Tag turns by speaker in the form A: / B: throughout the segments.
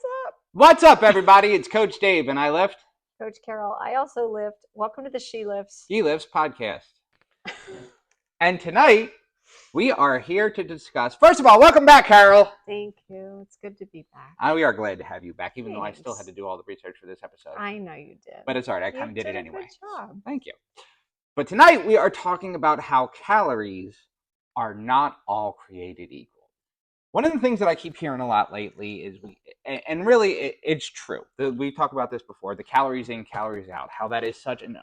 A: What's up?
B: What's up, everybody? It's Coach Dave, and I lift.
A: Coach Carol. I also lift. Welcome to the She Lifts.
B: He Lifts podcast. And tonight, we are here to discuss. First of all, welcome back, Carol.
A: Thank you. It's good to be back.
B: We are glad to have you back, even though I still had to do all the research for this episode.
A: I know you did.
B: But it's all right. I kind of did it
A: a
B: anyway.
A: Good job.
B: Thank you. But tonight, we are talking about how calories are not all created equal. One of the things that I keep hearing a lot lately is it's true. We talked about this before, the calories in, calories out, how that is such an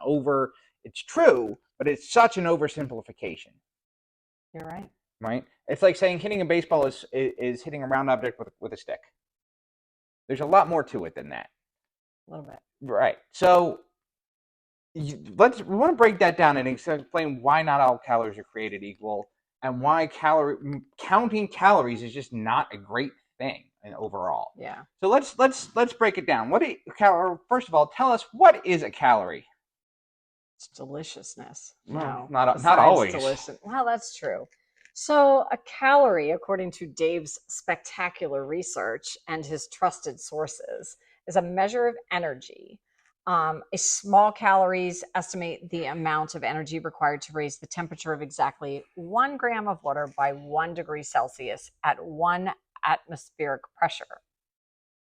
B: it's true, but it's such an oversimplification.
A: You're right.
B: Right? It's like saying hitting a baseball is hitting a round object with a stick. There's a lot more to it than that.
A: A little bit.
B: Right. So we want to break that down and explain why not all calories are created equal. And why counting calories is just not a great thing overall.
A: Yeah.
B: So let's break it down. First of all, tell us, what is a calorie?
A: It's deliciousness.
B: No, not always.
A: Delicious. Well, that's true. So a calorie, according to Dave's spectacular research and his trusted sources, is a measure of energy. A small calories estimate the amount of energy required to raise the temperature of exactly 1 gram of water by 1 degree Celsius at 1 atmospheric pressure.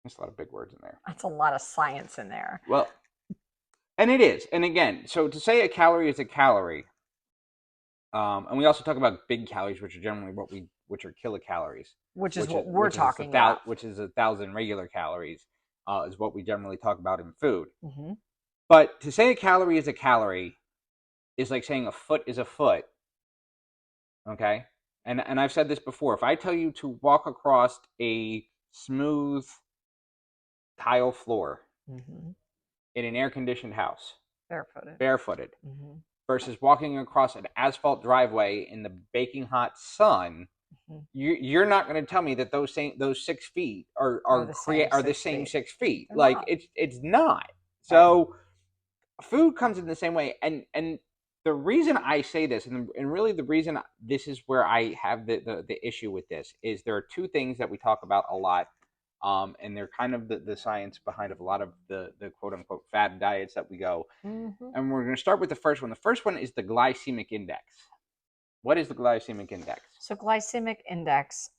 B: There's a lot of big words in there.
A: That's a lot of science in there.
B: Well, and it is. And again, so to say a calorie is a calorie, and we also talk about big calories, which are generally which are kilocalories.
A: Which is what we're talking about.
B: Which is 1,000 regular calories. Is what we generally talk about in food.
A: Mm-hmm.
B: But to say a calorie is a calorie is like saying a foot is a foot. Okay? And I've said this before. If I tell you to walk across a smooth tile floor
A: mm-hmm.
B: in an air-conditioned house, barefooted,
A: mm-hmm.
B: versus walking across an asphalt driveway in the baking hot sun, you're not going to tell me that those 6 feet are the same 6 feet.
A: They're
B: like
A: not.
B: It's not. So food comes in the same way, and the reason I say this, and really the reason this is where I have the issue with this, is there are 2 things that we talk about a lot, and they're kind of the science behind of a lot of the quote unquote fad diets that we go.
A: Mm-hmm.
B: And we're going to start with the first one. The first one is the glycemic index. What is the glycemic index?
A: So glycemic index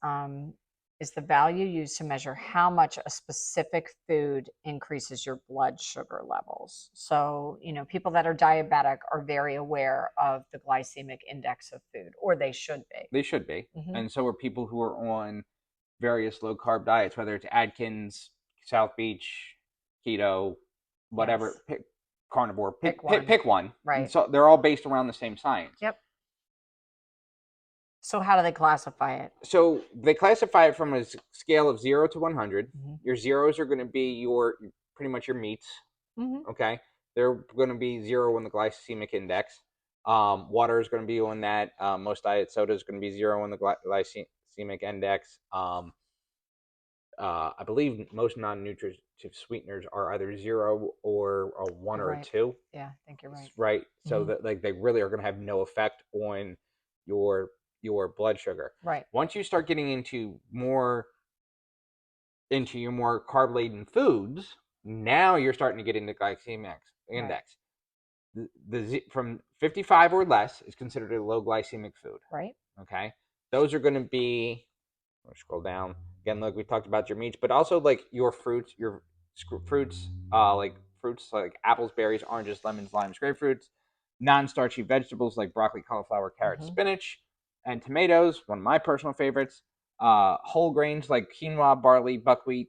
A: is the value used to measure how much a specific food increases your blood sugar levels. So, people that are diabetic are very aware of the glycemic index of food, or they should be.
B: They should be.
A: Mm-hmm.
B: And so are people who are on various low-carb diets, whether it's Atkins, South Beach, keto, whatever,
A: Yes.
B: Carnivore, pick one.
A: Right.
B: And so they're all based around the same science.
A: Yep. So how do they classify it?
B: So they classify it from a scale of 0 to 100.
A: Mm-hmm.
B: Your zeros are going to be pretty much your meats.
A: Mm-hmm.
B: Okay. They're going to be 0 on the glycemic index. Water is going to be on that. Most diet soda is going to be 0 on the glycemic index. I believe most non-nutritive sweeteners are either 0 or a 1 or a 2.
A: Yeah, I think you're right.
B: Right. So that they really are going to have no effect on your blood sugar.
A: Right.
B: Once you start getting into your more carb laden foods, now you're starting to get into glycemic index. Right. From 55 or less is considered a low glycemic food.
A: Right.
B: Okay. Those are going to be, scroll down again. Look, we talked about your meats, but also like your fruits, like apples, berries, oranges, lemons, limes, grapefruits, non-starchy vegetables like broccoli, cauliflower, carrot, spinach, and tomatoes, one of my personal favorites. Whole grains like quinoa, barley, buckwheat,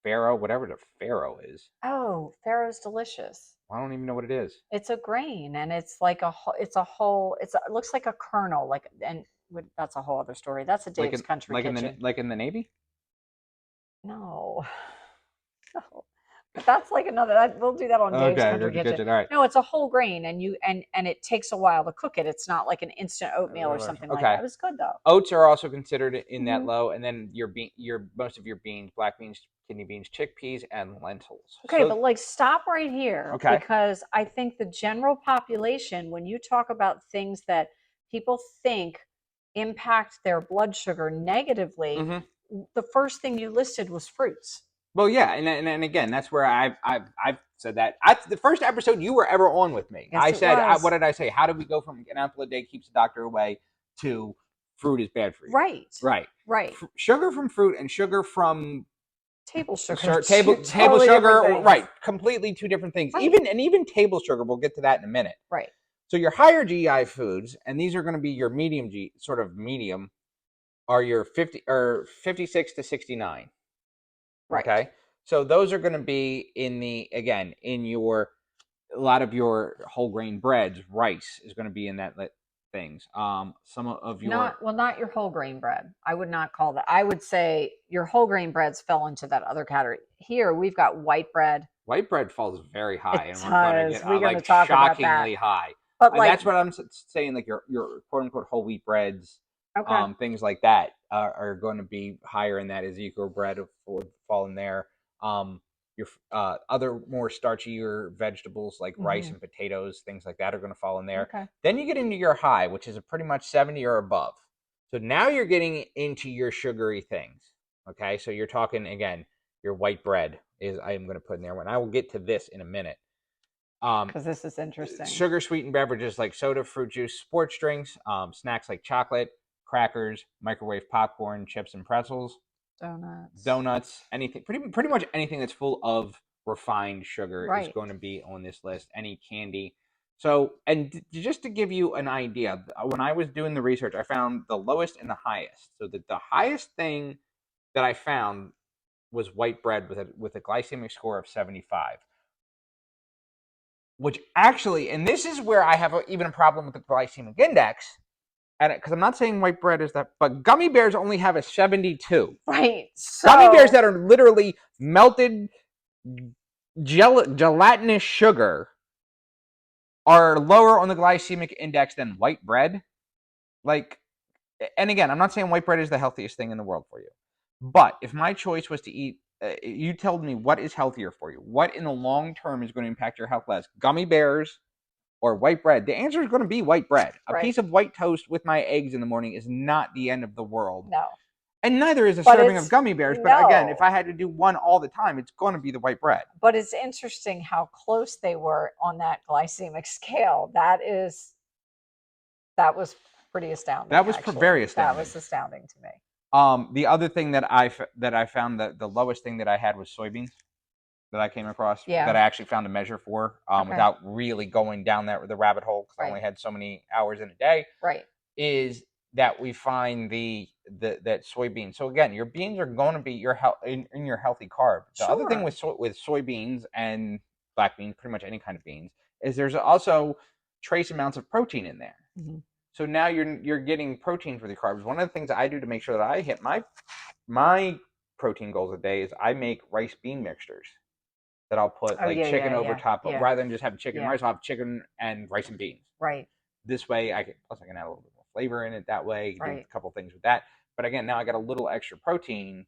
B: farro, whatever the farro is.
A: Oh, farro's delicious.
B: I don't even know what it is.
A: It's a grain, and it's like it looks like a kernel, that's a whole other story. That's a Dave's Country Kitchen.
B: Like in the Navy?
A: No. But that's like another. We'll do that on Dave's Country Kitchen.
B: All right.
A: No, it's a whole grain, and it takes a while to cook it. It's not like an instant oatmeal or something like that. It was good though.
B: Oats are also considered in that low, and then most of your beans, black beans, kidney beans, chickpeas, and lentils.
A: Okay, but stop right here.
B: Okay.
A: Because I think the general population, when you talk about things that people think impact their blood sugar negatively, the first thing you listed was fruits.
B: Well, yeah, and again, that's where I've said that. The first episode you were ever on with me,
A: Yes,
B: I
A: it
B: said, what
A: was.
B: did I say? How did we go from an apple a day keeps the doctor away to fruit is bad for you?
A: Right.
B: Right.
A: Right.
B: Sugar from fruit and sugar from
A: Table sugar,
B: sure,
A: two
B: table
A: totally different
B: sugar,
A: things.
B: right? Completely two different things.
A: Right.
B: Even table sugar. We'll get to that in a minute.
A: Right.
B: So your higher GI foods, and these are going to be your medium G, sort of medium, are your 56 to 69.
A: Right.
B: Okay, so those are going to be in the again in your a lot of your whole grain breads. Rice is going to be in that things. Some of your
A: Not your whole grain bread. I would not call that. I would say your whole grain breads fell into that other category. Here we've got white bread.
B: white bread falls very
A: It
B: high, and we're going to
A: does.
B: get
A: We're going to
B: like
A: talk about that.
B: shockingly high.
A: But
B: And
A: like,
B: that's what I'm saying. Like your quote unquote whole wheat breads,
A: okay,
B: things like that are going to be higher in that. Ezekiel bread would fall in there. Your other more starchier vegetables like rice
A: hmm,
B: and potatoes, things like that, are going to fall in there.
A: okay,
B: Then you get into your high, which is a pretty much 70 or above. So now you're getting into your sugary things. Okay, so you're talking again. Your white bread is I am going to put in there, and I will get to this in a minute. Um,
A: because this is interesting.
B: Sugar sweetened beverages like soda, fruit juice, sports drinks, snacks like chocolate, crackers, microwave popcorn, chips and pretzels,
A: Donuts.
B: donuts, anything pretty much anything that's full of refined sugar is
A: Right.
B: going to be on this list. Any candy. So, and just to give you an idea, when I was doing the research, I found the lowest and the highest. So the highest thing that I found was white bread with a glycemic score of 75, which actually, and this is where I have even a problem with the glycemic index, and because I'm not saying white bread is that, but gummy bears only have a 72.
A: Right.
B: Gummy bears
A: So,
B: that are literally melted gelatinous sugar are lower on the glycemic index than white bread. Like, and again, I'm not saying white bread is the healthiest thing in the world for you, but if my choice was to eat, you told me what is healthier for you, what in the long term is going to impact your health less, gummy bears or white bread? The answer is going to be white bread. A
A: right.
B: piece of white toast with my eggs in the morning is not the end of the world.
A: No.
B: And neither is a
A: But
B: serving of
A: it's
B: gummy bears. But again, if
A: no.
B: I had to do one all the time, it's going to be the white bread.
A: But it's interesting how close they were on that glycemic scale. That was pretty astounding,
B: That was
A: actually.
B: very
A: That
B: astounding.
A: was astounding to me.
B: The other thing that I found that the lowest thing that I had was soybeans that I came across
A: Yeah.
B: that I actually found a measure for
A: Okay.
B: without really going down the rabbit hole because I only had so many hours in a day.
A: Right.
B: Is that we find that soybeans. So again, your beans are going to be your in your healthy carb. The other thing
A: Sure.
B: with soybeans and black beans, pretty much any kind of beans, is there's also trace amounts of protein in there.
A: Mm-hmm.
B: So now you're getting protein for the carbs. One of the things that I do to make sure that I hit my protein goals a day is I make rice bean mixtures that I'll put
A: Oh,
B: like
A: yeah,
B: chicken
A: yeah,
B: over
A: yeah,
B: top of
A: yeah,
B: rather than just having chicken
A: yeah.
B: rice. I'll have chicken and rice and beans.
A: Right.
B: This way, I can plus I can add a little bit more flavor in it that way. Do
A: Right.
B: a couple things with that. But again, now I got a little extra protein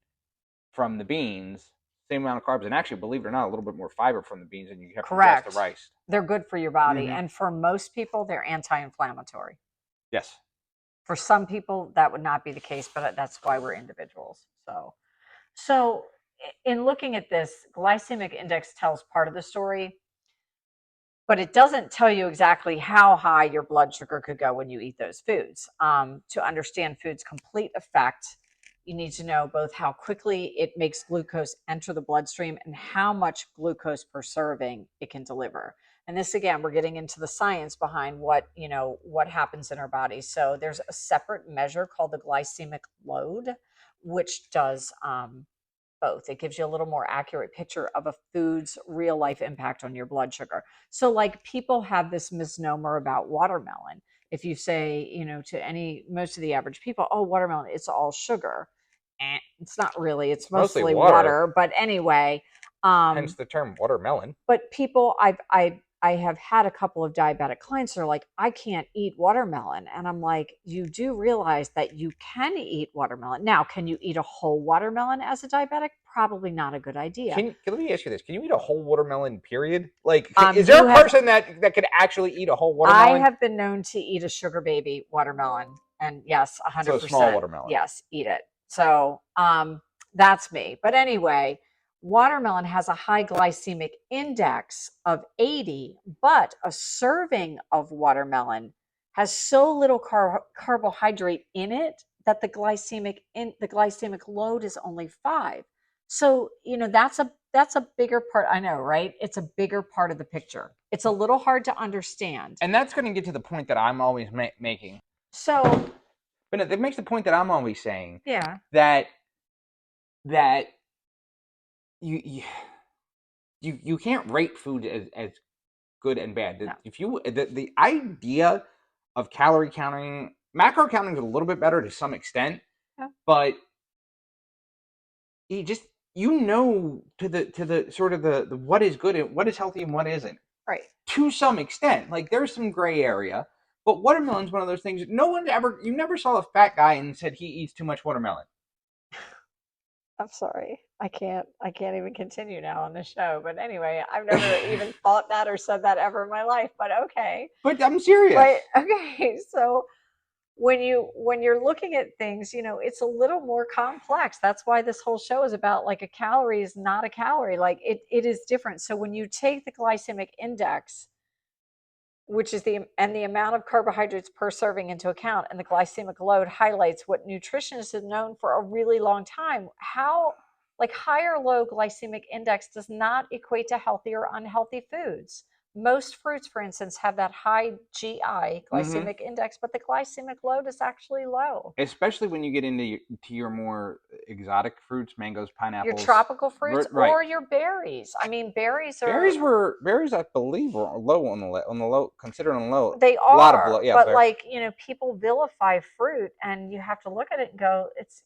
B: from the beans, same amount of carbs, and actually, believe it or not, a little bit more fiber from the beans than you have from just the rice.
A: They're good for your body.
B: Mhm.
A: And for most people, they're anti inflammatory.
B: Yes.
A: For some people, that would not be the case, but that's why we're individuals. So in looking at this, glycemic index tells part of the story, but it doesn't tell you exactly how high your blood sugar could go when you eat those foods. To understand food's complete effect, you need to know both how quickly it makes glucose enter the bloodstream and how much glucose per serving it can deliver. And this, again, we're getting into the science behind what happens in our bodies. So there's a separate measure called the glycemic load, which does both. It gives you a little more accurate picture of a food's real life impact on your blood sugar. So, like, people have this misnomer about watermelon. If you say, to most of the average people, oh, watermelon, it's all sugar. And it's not really, it's mostly water. But anyway,
B: Hence the term watermelon.
A: but people, I have had a couple of diabetic clients that are like, I can't eat watermelon. And I'm like, you do realize that you can eat watermelon. Now, can you eat a whole watermelon as a diabetic? Probably not a good idea.
B: Let me ask you this: can you eat a whole watermelon? Period. Like, is
A: You
B: there a
A: have-
B: person that could actually eat a whole
A: I
B: watermelon?
A: have been known to eat a sugar baby watermelon, and yes,
B: So
A: 100%.
B: a small watermelon.
A: Yes, eat it. So that's me. But anyway, Watermelon has a high glycemic index of 80, but a serving of watermelon has so little carbohydrate in it that the glycemic load is only 5. So, that's a bigger part. I know, right? It's a bigger part of the picture. It's a little hard to understand.
B: And that's going to get to the point that I'm always making.
A: So,
B: but it makes the point that I'm always saying.
A: Yeah.
B: That you can't rate food as good and bad.
A: No.
B: If you the idea of calorie counting, macro counting is a little bit better to some extent, but to the sort of the what is good and what is healthy and what isn't.
A: Right.
B: To some extent, like there's some gray area, but watermelon's one of those things. You never saw a fat guy and said he eats too much watermelon.
A: I'm sorry. I can't even continue now on the show. But anyway, I've never even thought that or said that ever in my life, but okay.
B: But I'm serious.
A: But okay, so when you're looking at things, it's a little more complex. That's why this whole show is about, like, a calorie is not a calorie. Like, it is different. So when you take the glycemic index, which is the amount of carbohydrates per serving into account, and the glycemic load highlights what nutritionists have known for a really long time. How, like, high or low glycemic index does not equate to healthy or unhealthy foods. Most fruits, for instance, have that high GI, glycemic index, but the glycemic load is actually low.
B: Especially when you get into your more exotic fruits, mangoes, pineapples,
A: your tropical fruits, right, or your berries. I mean, berries,
B: I believe, were low on the low, considered on the low.
A: They are, a lot of low, yeah, but like, people vilify fruit, and you have to look at it and go, it's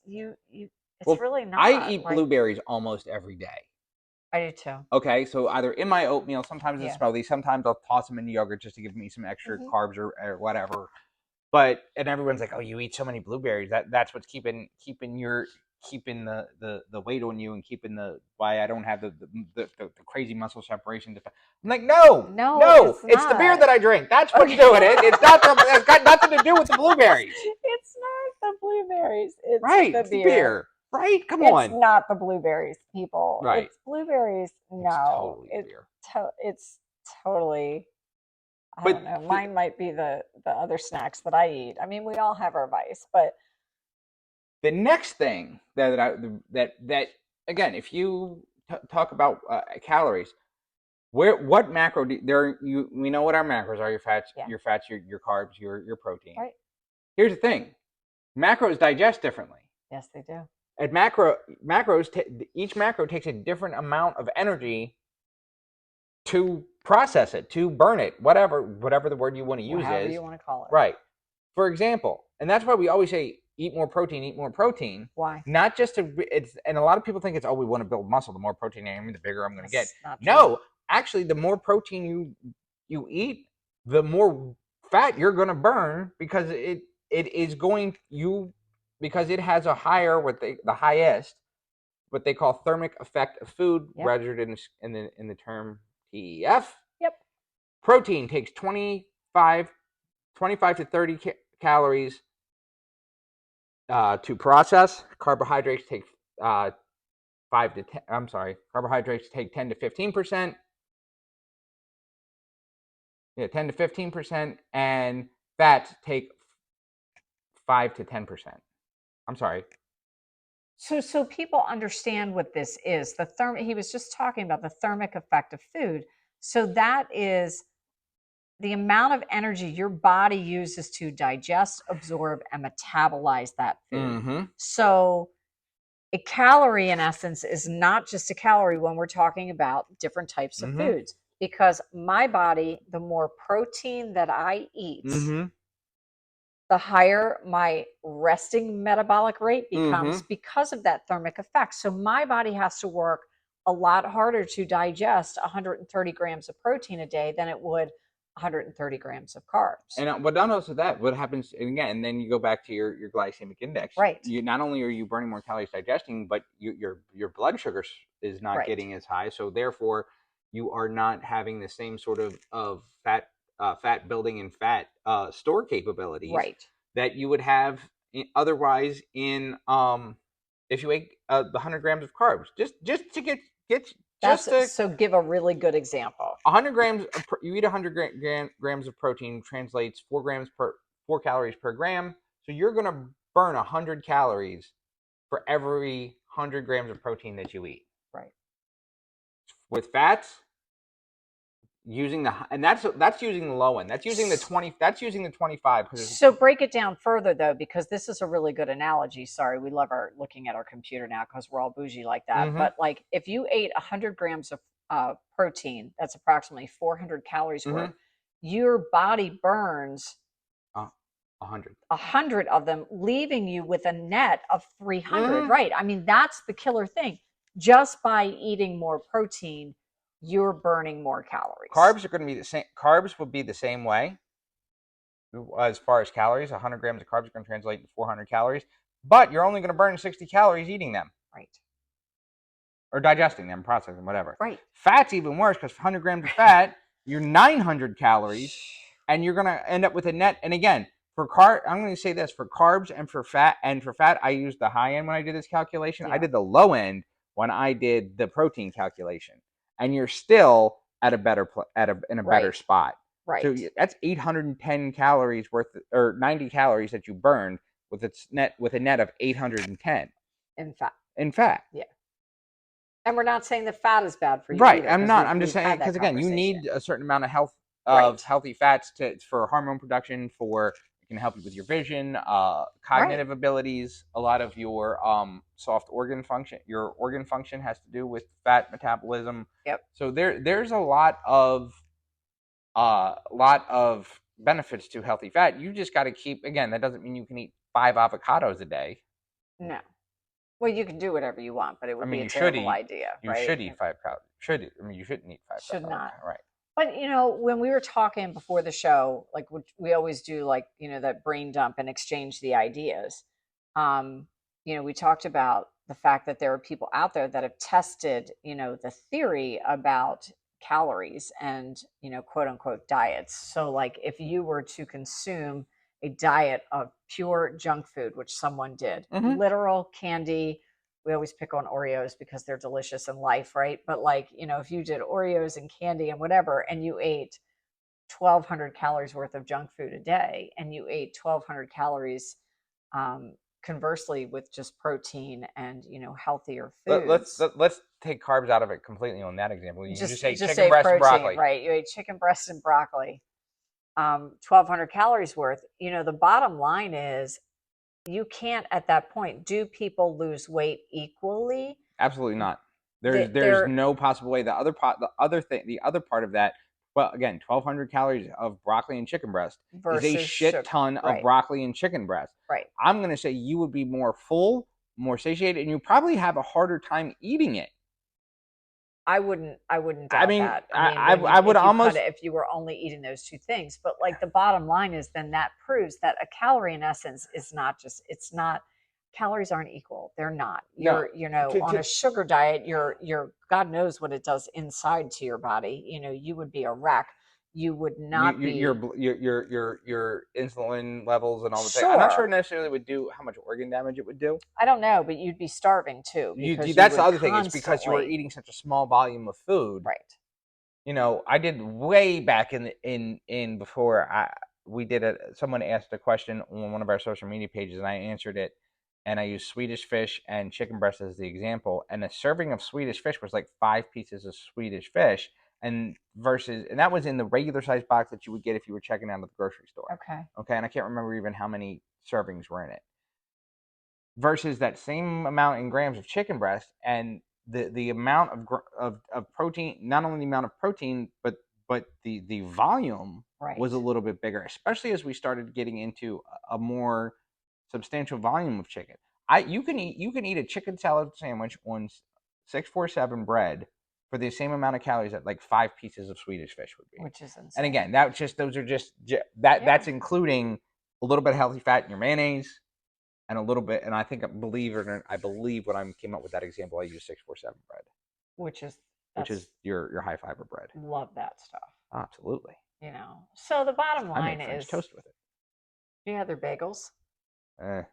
A: really not.
B: I eat blueberries almost every day.
A: I do too.
B: Okay, so either in my oatmeal, sometimes in smoothies, sometimes I'll toss them in yogurt just to give me some extra carbs or whatever. But and everyone's like, "Oh, you eat so many blueberries. That's what's keeping the weight on you and keeping why I don't have the crazy muscle separation." I'm like, no, it's the beer that I drink. That's what's doing it. It's got nothing to do with the blueberries.
A: It's not the blueberries. It's
B: right.
A: It's the beer.
B: Right? Come on.
A: It's not the blueberries, people.
B: Right.
A: It's blueberries. No. It's totally. I don't know. Mine might be the other snacks that I eat. I mean, we all have our vice, but
B: the next thing that again, if you talk about calories, what macro we know what our macros are: your fats, your carbs, your protein.
A: Right.
B: Here's the thing: macros digest differently.
A: Yes, they do.
B: At each macro takes a different amount of energy to process it, to burn it, whatever the word you want to use
A: however you want to call it.
B: Right. For example, and that's why we always say eat more protein, eat more protein.
A: Why?
B: Not just and a lot of people think it's, we want to build muscle. The more protein I am, the bigger I'm going to get. No, actually, the more protein you eat, the more fat you're going to burn, because it has a higher, the highest, what they call thermic effect of food, registered in the term TEF.
A: Yep.
B: Protein takes 25 to 30 calories to process. Carbohydrates take 5 to 10. I'm sorry. Carbohydrates take 10 to 15%. Yeah, 10 to 15%, and fats take 5 to 10%. I'm sorry.
A: So people understand what this is. He was just talking about the thermic effect of food. So that is the amount of energy your body uses to digest, absorb, and metabolize that food. So a calorie, in essence, is not just a calorie when we're talking about different types of foods, because my body, the more protein that I eat, the higher my resting metabolic rate becomes because of that thermic effect. So my body has to work a lot harder to digest 130 grams of protein a day than it would 130 grams of carbs.
B: And not also that, what happens, and then you go back to your glycemic index.
A: Right.
B: You not only are you burning more calories digesting, but your blood sugar is not getting as high. So therefore, you are not having the same sort of fat building and fat store capabilities that you would have otherwise in if you ate the 100 grams of carbs. Just to get get
A: That's
B: just a
A: so give a really good example.
B: 100 grams. You eat 100 grams of protein translates 4 calories per gram. So you're gonna burn 100 calories for every 100 grams of protein that you eat.
A: Right.
B: With fats, using that's using the low end. That's using the 20. That's using the 25 because
A: So break it down further though, because this is a really good analogy. Sorry, we love our looking at our computer now because we're all bougie like that.
B: mm-hmm,
A: But like if you ate 100 grams of protein, that's approximately 400 calories
B: mm-hmm,
A: worth. Your body burns
B: 100.
A: 100 of them, leaving you with a net of 300.
B: Mm-hmm.
A: Right. I mean, that's the killer thing. Just by eating more protein, you're burning more calories.
B: Carbs are going to be the same. Carbs will be the same way as far as calories. 100 grams of carbs are going to translate to 400 calories, but you're only going to burn 60 calories eating them
A: Right.
B: or digesting them, processing them, whatever.
A: Right.
B: Fat's even worse because 100 grams of fat, you're 900 calories, and you're going to end up with a net. And again, I'm going to say this for carbs and for fat. I used the high end when I did this calculation. I
A: Yeah.
B: did the low end when I did the protein calculation, and you're still at a better in a better
A: Right.
B: spot. So
A: Right.
B: that's 810 calories worth, or 90 calories that you burned with a net of 810
A: In fact.
B: in fat.
A: Yeah. And we're not saying the fat is bad for you
B: Right.
A: either
B: I'm
A: because
B: not. I'm just
A: we've
B: saying
A: had
B: because
A: that
B: again, you
A: conversation.
B: need a certain amount of
A: Right.
B: healthy fats for hormone production. For it can help you with your vision,
A: Right.
B: cognitive abilities. A lot of your soft organ function. Your organ function has to do with fat metabolism.
A: Yep.
B: So there's a lot of benefits to healthy fat. You just got to keep. Again, that doesn't mean you can eat 5 avocados a day.
A: No. Well, you can do whatever you want, but it
B: I
A: would
B: mean,
A: be a terrible idea,
B: you
A: right?
B: should eat 5 cows. I mean, you shouldn't eat 5 cows.
A: Should not.
B: Right.
A: But when we were talking before the show, like we always do, like that brain dump and exchange the ideas. Um, we talked about the fact that there are people out there that have tested, the theory about calories and quote unquote diets. So, like, if you were to consume a diet of pure junk food, which someone did,
B: Mm-hmm.
A: literal candy. We always pick on Oreos because they're delicious in life, right? But like, if you did Oreos and candy and whatever, and you ate 1,200 calories worth of junk food a day, and you ate 1,200 calories, conversely, with just protein and healthier foods.
B: Let's take carbs out of it completely on that example. You just say
A: Just
B: chicken
A: say
B: breast and
A: protein,
B: broccoli.
A: right? You ate chicken breast and broccoli, 1,200 calories worth. The bottom line is you can't at that point. Do people lose weight equally?
B: Absolutely not. There's
A: They're
B: no possible way. The other part of that. Well, again, 1,200 calories of broccoli and chicken breast is a
A: versus
B: shit
A: sugar.
B: ton of
A: Right.
B: broccoli and chicken breast.
A: Right.
B: I'm gonna say you would be more full, more satiated, and you probably have a harder time eating it.
A: I wouldn't
B: I
A: doubt
B: mean,
A: that. I mean, when
B: I would almost.
A: if you were only eating those two things, but like the bottom line is then that proves that a calorie in essence is not just it's not calories aren't equal. They're not.
B: No.
A: On a sugar diet, you're God knows what it does inside to your body. You would be a wreck. You would not be
B: Your insulin levels and all the things. I'm not sure
A: sure.
B: necessarily would do how much organ damage it would do.
A: I don't know, but you'd be starving too because you
B: That's the
A: would
B: other thing. It's because you were
A: constantly
B: eating such a small volume of food.
A: right.
B: I did way back in before we did it. Someone asked a question on one of our social media pages, and I answered it. And I used Swedish fish and chicken breast as the example. And a serving of Swedish fish was like 5 pieces of Swedish fish, and that was in the regular size box that you would get if you were checking out at the grocery store.
A: Okay.
B: Okay, and I can't remember even how many servings were in it. Versus that same amount in grams of chicken breast, and the amount of protein, not only the amount of protein, but the volume
A: Right.
B: was a little bit bigger, especially as we started getting into a more substantial volume of chicken. You can eat a chicken salad sandwich on 647 bread for the same amount of calories that like 5 pieces of Swedish fish would be.
A: Which is insane.
B: And again, those are just that's including a little bit of healthy fat in your mayonnaise, and a little bit, and I believe when I came up with that example, I used 647 bread,
A: which is
B: your high fiber bread.
A: Love that stuff.
B: Absolutely.
A: So the bottom
B: I
A: line
B: made French
A: is
B: toast with it.
A: you had their bagels.
B: The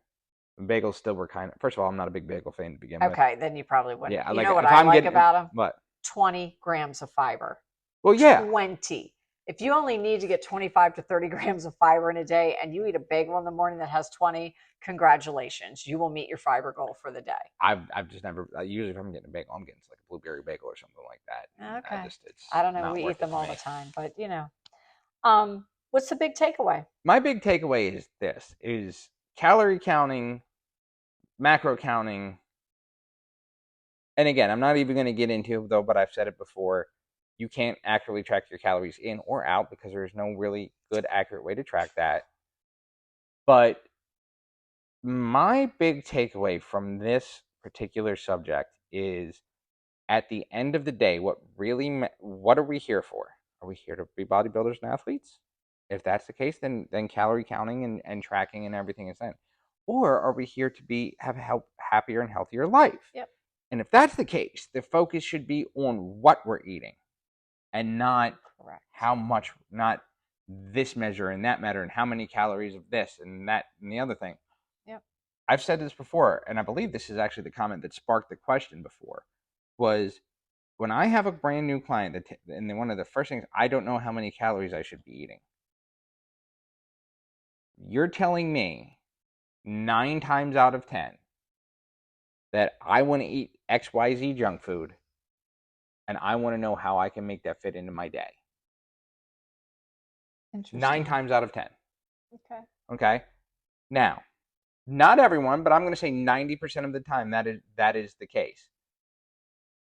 B: Bagels still were kind of. First of all, I'm not a big bagel fan to begin with.
A: Okay, then you probably wouldn't.
B: Yeah,
A: You
B: like
A: know what
B: if
A: I
B: I'm
A: like
B: getting
A: about them?
B: what?
A: 20 grams of fiber.
B: Well, yeah,
A: 20. If you only need to get 25 to 30 grams of fiber in a day and you eat a bagel in the morning that has 20, congratulations. You will meet your fiber goal for the day.
B: I've just never. Usually, if I'm getting a bagel, I'm getting like a blueberry bagel or something like that.
A: Okay.
B: It's
A: I don't know.
B: not
A: We
B: worth
A: eat
B: it
A: them
B: to
A: all the
B: me.
A: time, but what's the big takeaway?
B: My big takeaway is this: is calorie counting, macro counting, and again, I'm not even going to get into it though, but I've said it before. You can't accurately track your calories in or out because there's no really good, accurate way to track that. But my big takeaway from this particular subject is at the end of the day, what are we here for? Are we here to be bodybuilders and athletes? If that's the case, then calorie counting and tracking and everything is then. Or are we here to have a happier and healthier life?
A: Yep.
B: And if that's the case, the focus should be on what we're eating and not
A: Correct.
B: how much, not this measure and that measure and how many calories of this and that and the other thing.
A: Yep.
B: I've said this before, and I believe this is actually the comment that sparked the question before, was when I have a brand new client and one of the first things, I don't know how many calories I should be eating. You're telling me 9 times out of 10 that I want to eat XYZ junk food and I want to know how I can make that fit into my day.
A: Interesting.
B: 9 times out of 10.
A: Okay.
B: Okay. Now, not everyone, but I'm going to say 90% of the time that is the case.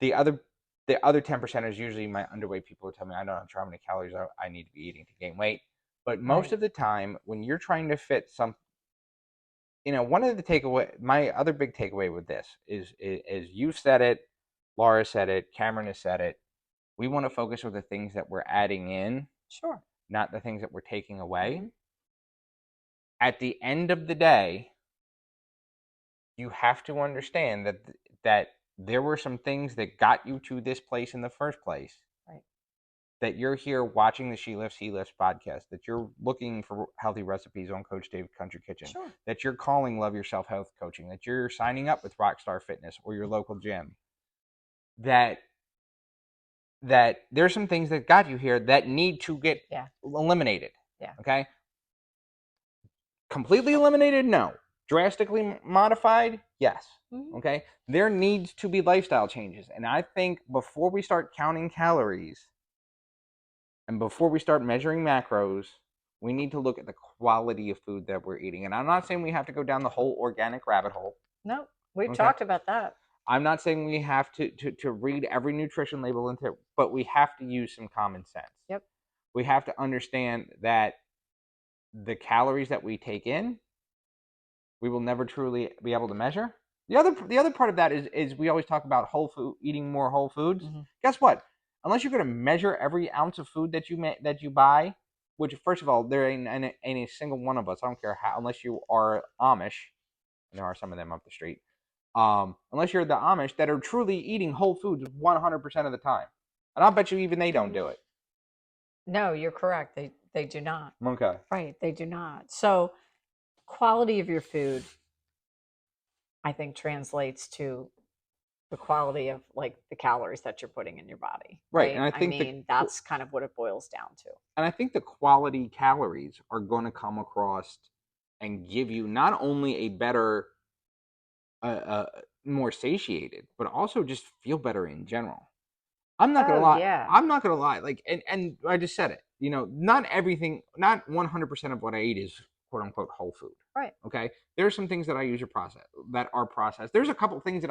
B: The other 10% is usually my underweight people who tell me I don't know how many calories I need to be eating to gain weight. But most of the time, when you're trying to fit some, one of the takeaway, my other big takeaway with this is you've said it, Laura said it, Cameron has said it. We want to focus on the things that we're adding in,
A: Sure,
B: not the things that we're taking away.
A: Mm-hmm.
B: At the end of the day, you have to understand that there were some things that got you to this place in the first place.
A: Right.
B: That you're here watching the She Lifts, He Lifts podcast, that you're looking for healthy recipes on Coach Dave Country Kitchen,
A: Sure.
B: that you're calling Love Yourself Health Coaching, that you're signing up with Rockstar Fitness or your local gym, that there's some things that got you here that need to get eliminated.
A: Yeah.
B: Okay. Completely eliminated? No. Drastically modified? Yes.
A: Mm-hmm.
B: Okay. There needs to be lifestyle changes. And I think before we start counting calories and before we start measuring macros, we need to look at the quality of food that we're eating. And I'm not saying we have to go down the whole organic rabbit hole.
A: No, we've talked about that.
B: I'm not saying we have to read every nutrition label but we have to use some common sense.
A: Yep.
B: We have to understand that the calories that we take in, we will never truly be able to measure. The other part of that is we always talk about whole food, eating more whole foods. Mm-hmm. Guess what? Unless you're going to measure every ounce of food that you buy, which first of all, there ain't a single one of us. I don't care how, unless you are Amish, and there are some of them up the street. Unless you're the Amish that are truly eating whole foods 100% of the time, and I'll bet you even they don't do it.
A: No, you're correct. They do not.
B: Okay.
A: Right, they do not. So, quality of your food, I think, translates to the quality of like the calories that you're putting in your body.
B: Right. And I think
A: that's kind of what it boils down to.
B: And I think the quality calories are going to come across and give you not only a better, more satiated, but also just feel better in general. I'm not gonna lie.
A: Yeah.
B: I'm not gonna lie. Like, and I just said it. Not everything, not 100% of what I eat is quote unquote whole food.
A: Right.
B: Okay. There are some things that I use that are processed. There's a couple things that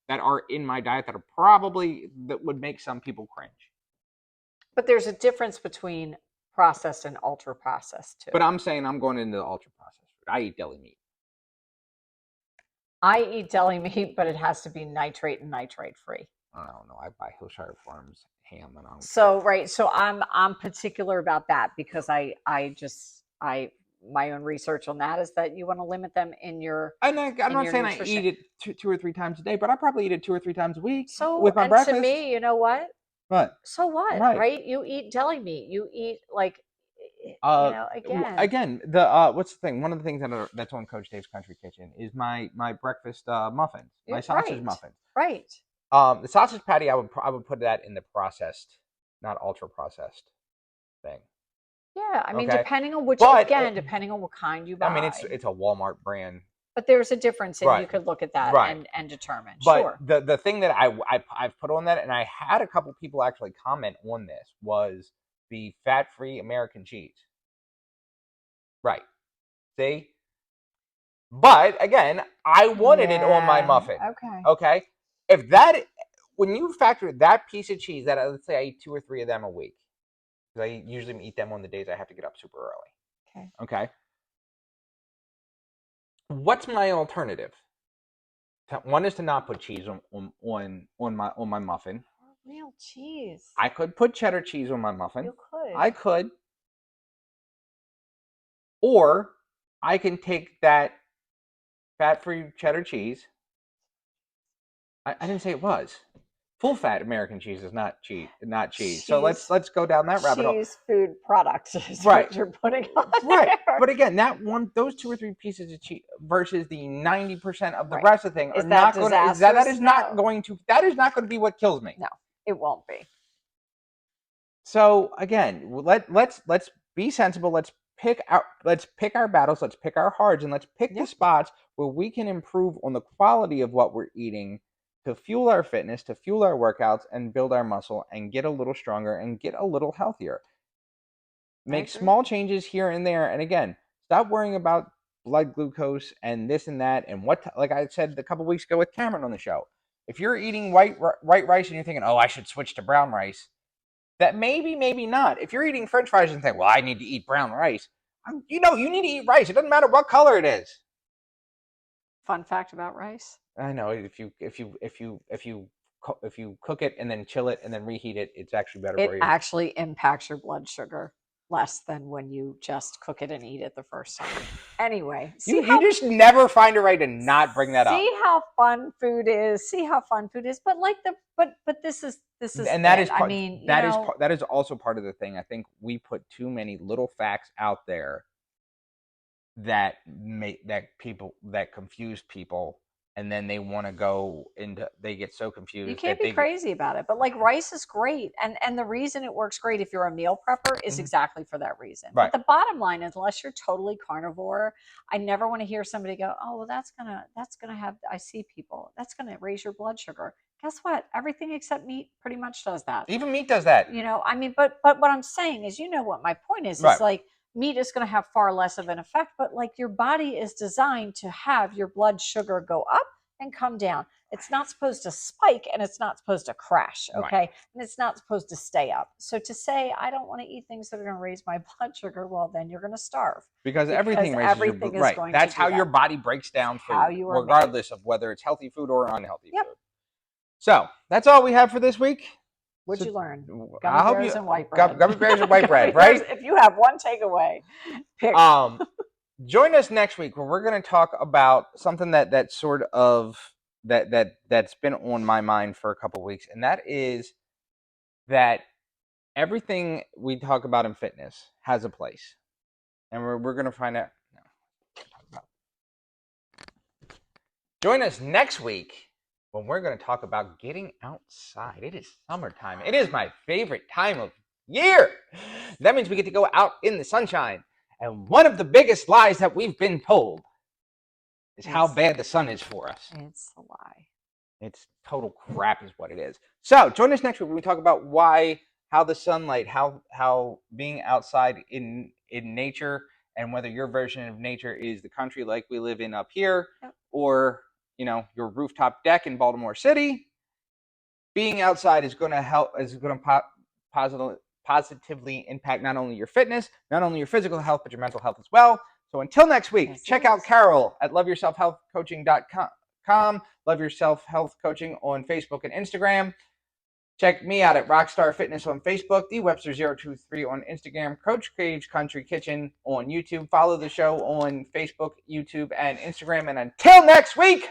B: are in my diet that would make some people cringe.
A: But there's a difference between processed and ultra processed too.
B: But I'm saying I'm going into the ultra processed food. I eat deli meat.
A: I eat deli meat, but it has to be nitrate and nitrate free.
B: I don't know. I buy Hillshire Farms ham and I'm
A: so I'm particular about that because my own research on that is that you want to limit them in your.
B: I'm not saying nutrition. I eat it two or three times a day, but I probably eat it 2 or 3 times a week. So with my breakfast.
A: To me, you know what?
B: What?
A: So what? Right? You eat deli meat. You eat like Again,
B: the what's the thing? One of the things that's on Coach Dave's Country Kitchen is my breakfast muffins, my sausage muffins.
A: Right.
B: The sausage patty, I would put that in the processed, not ultra processed thing.
A: Yeah, I mean,
B: Okay?
A: depending on depending on what kind you buy.
B: I mean, it's a Walmart brand.
A: But there's a difference, and you could look at that and determine.
B: But
A: sure.
B: the thing that I've put on that, and I had a couple people actually comment on this, was the fat-free American cheese. Right. See? But again, I wanted it on my muffin.
A: Okay.
B: Okay. When you factor that piece of cheese, that let's say I eat 2 or 3 of them a week, because I usually eat them on the days I have to get up super early.
A: Okay.
B: Okay. What's my alternative? One is to not put cheese on my muffin.
A: Real cheese.
B: I could put cheddar cheese on my muffin.
A: You could.
B: I could. Or I can take that fat-free cheddar cheese. I didn't say it was. Full-fat American cheese is not cheese. So let's go down that rabbit hole.
A: Cheese food product is what you're putting on
B: there. But again, those 2 or 3 pieces of cheese versus the 90% of the rest of the thing are not going to. That is not going to be what kills me.
A: No, it won't be.
B: So again, let's be sensible. Let's pick our battles. Let's pick our hearts, and let's pick the spots where we can improve on the quality of what we're eating to fuel our fitness, to fuel our workouts, and build our muscle, and get a little stronger and get a little healthier. Make small changes here and there, and again, stop worrying about blood glucose and this and that, and like I said a couple weeks ago with Cameron on the show. If you're eating white rice and you're thinking, oh, I should switch to brown rice, that maybe not. If you're eating French fries and think, well, I need to eat brown rice, you need to eat rice. It doesn't matter what color it is.
A: Fun fact about rice.
B: I know if you cook it and then chill it and then reheat it, it's actually better for you.
A: It actually impacts your blood sugar less than when you just cook it and eat it the first time. Anyway,
B: you just never find a way to not bring that up.
A: See how fun food is. But this is
B: and that is that is also part of the thing. I think we put too many little facts out there that confuse people. And then they want to go into, they get so confused.
A: You can't be crazy about it. But like rice is great. And the reason it works great if you're a meal prepper is exactly for that reason.
B: Right.
A: But the bottom line is, unless you're totally carnivore, I never want to hear somebody go, oh, well, that's gonna have, I see people, that's gonna raise your blood sugar. Guess what? Everything except meat pretty much does that.
B: Even meat does that.
A: But what I'm saying is, what my point is, is like, meat is going to have far less of an effect, but like your body is designed to have your blood sugar go up and come down. It's not supposed to spike and it's not supposed to crash, okay? Right. And it's not supposed to stay up. So to say, I don't want to eat things that are going to raise my blood sugar, well, then you're going to starve.
B: Because everything raises your blood. Right. That's how your body breaks down food, regardless of whether it's healthy food or unhealthy food. So that's all we have for this week.
A: What'd you learn? Gummy bears and white bread.
B: Gummy bears and white bread, right?
A: If you have one takeaway, pick.
B: Join us next week where we're going to talk about something that's sort of that's been on my mind for a couple of weeks, and that is that everything we talk about in fitness has a place, and we're going to find out. Join us next week when we're going to talk about getting outside. It is summertime. It is my favorite time of year. That means we get to go out in the sunshine. And one of the biggest lies that we've been told is how bad the sun is for us.
A: It's a lie.
B: It's total crap is what it is. So join us next week when we talk about how the sunlight, how being outside in nature, and whether your version of nature is the country like we live in up here, or your rooftop deck in Baltimore City. Being outside is going to positively impact not only your fitness, not only your physical health, but your mental health as well. So until next week, check out Carol at loveyourselfhealthcoaching.com, Love Yourself Health Coaching on Facebook and Instagram. Check me out at Rockstar Fitness on Facebook, TheWebster023 on Instagram, Coach Dave's Country Kitchen on YouTube. Follow the show on Facebook, YouTube, and Instagram. And until next week,